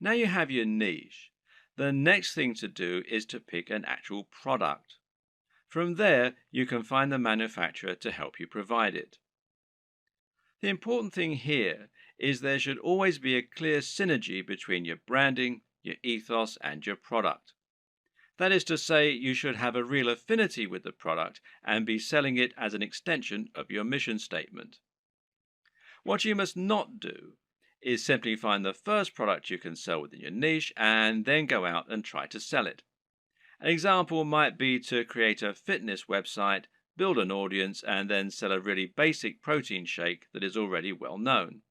Now you have your niche. The next thing to do is to pick an actual product. From there, you can find the manufacturer to help you provide it. The important thing here is there should always be a clear synergy between your branding, your ethos, and your product. That is to say, you should have a real affinity with the product and be selling it as an extension of your mission statement. What you must not do is simply find the first product you can sell within your niche and then go out and try to sell it. An example might be to create a fitness website, build an audience, and then sell a really basic protein shake that is already well known.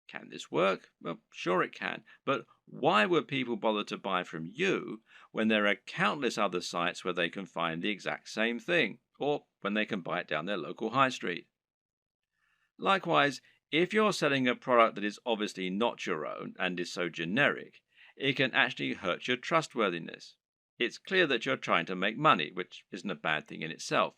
Can this work? Well, sure it can, but why would people bother to buy from you when there are countless other sites where they can find the exact same thing, or when they can buy it down their local high street? Likewise, if you're selling a product that is obviously not your own and is so generic, it can actually hurt your trustworthiness. It's clear that you're trying to make money, which isn't a bad thing in itself,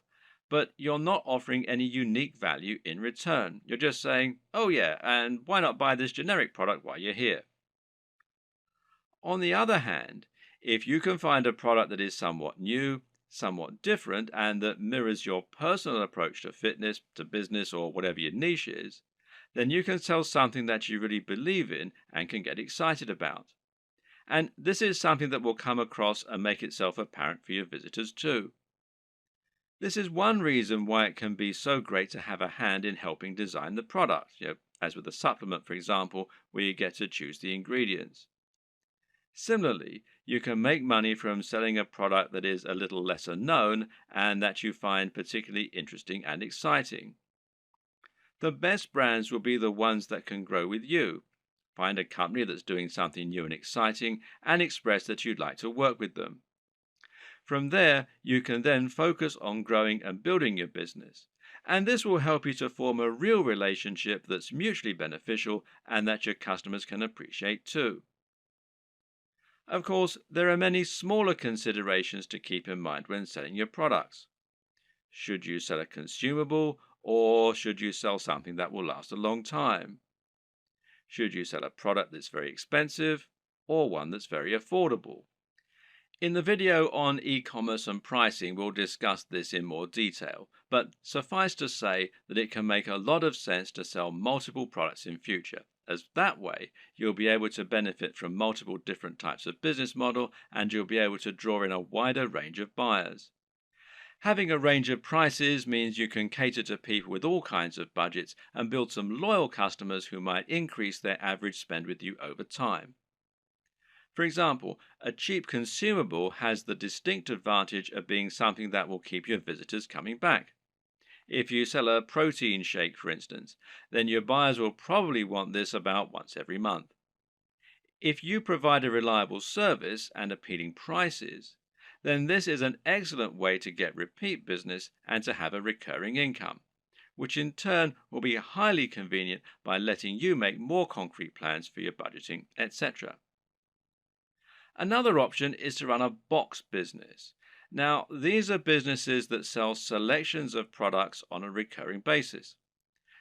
but you're not offering any unique value in return. You're just saying, oh yeah, and why not buy this generic product while you're here? On the other hand, if you can find a product that is somewhat new, somewhat different, and that mirrors your personal approach to fitness, to business, or whatever your niche is, then you can sell something that you really believe in and can get excited about. And this is something that will come across and make itself apparent for your visitors too. This is one reason why it can be so great to have a hand in helping design the product, as with a supplement, for example, where you get to choose the ingredients. Similarly, you can make money from selling a product that is a little lesser known and that you find particularly interesting and exciting. The best brands will be the ones that can grow with you. Find a company that's doing something new and exciting and express that you'd like to work with them. From there, you can then focus on growing and building your business. And this will help you to form a real relationship that's mutually beneficial and that your customers can appreciate too. Of course, there are many smaller considerations to keep in mind when selling your products. Should you sell a consumable or should you sell something that will last a long time? Should you sell a product that's very expensive or one that's very affordable? In the video on e-commerce and pricing, we'll discuss this in more detail, but suffice to say that it can make a lot of sense to sell multiple products in future, as that way you'll be able to benefit from multiple different types of business model and you'll be able to draw in a wider range of buyers. Having a range of prices means you can cater to people with all kinds of budgets and build some loyal customers who might increase their average spend with you over time. For example, a cheap consumable has the distinct advantage of being something that will keep your visitors coming back. If you sell a protein shake, for instance, then your buyers will probably want this about once every month. If you provide a reliable service and appealing prices, then this is an excellent way to get repeat business and to have a recurring income, which in turn will be highly convenient by letting you make more concrete plans for your budgeting, etc. Another option is to run a box business. Now, these are businesses that sell selections of products on a recurring basis.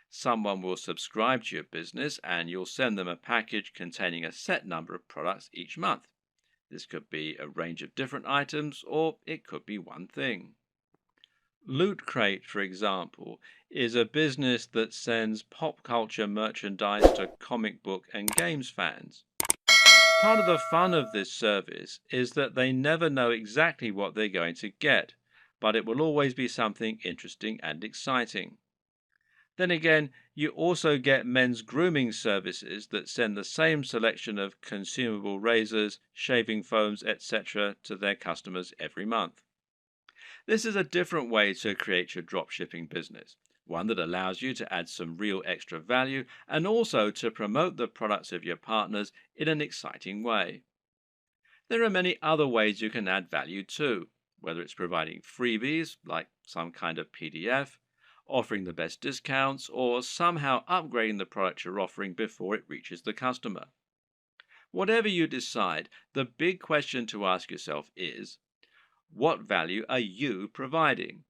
Someone will subscribe to your business and you'll send them a package containing a set number of products each month. This could be a range of different items, or it could be one thing. Loot Crate, for example, is a business that sends pop culture merchandise to comic book and games fans. Part of the fun of this service is that they never know exactly what they're going to get, but it will always be something interesting and exciting. Then again, you also get men's grooming services that send the same selection of consumable razors, shaving foams, etc. to their customers every month. This is a different way to create your dropshipping business, one that allows you to add some real extra value and also to promote the products of your partners in an exciting way. There are many other ways you can add value too, whether it's providing freebies like some kind of PDF, offering the best discounts, or somehow upgrading the product you're offering before it reaches the customer. Whatever you decide, the big question to ask yourself is, what value are you providing?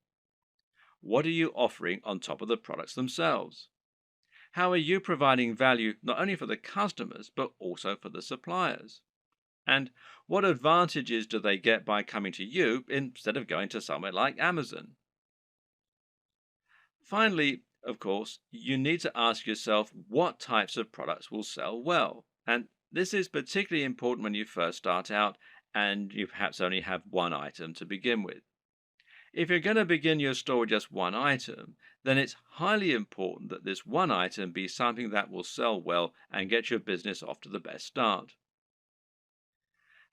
What are you offering on top of the products themselves? How are you providing value not only for the customers, but also for the suppliers? And what advantages do they get by coming to you instead of going to somewhere like Amazon? Finally, of course, you need to ask yourself what types of products will sell well. And this is particularly important when you first start out and you perhaps only have one item to begin with. If you're going to begin your store with just one item, then it's highly important that this one item be something that will sell well and get your business off to the best start.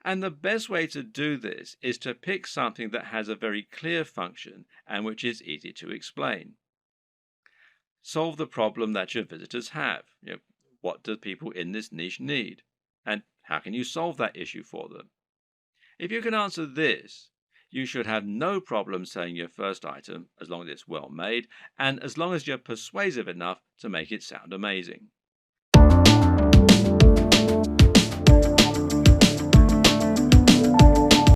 And the best way to do this is to pick something that has a very clear function and which is easy to explain. Solve the problem that your visitors have. What do people in this niche need? And how can you solve that issue for them? If you can answer this, you should have no problem selling your first item as long as it's well made and as long as you're persuasive enough to make it sound amazing.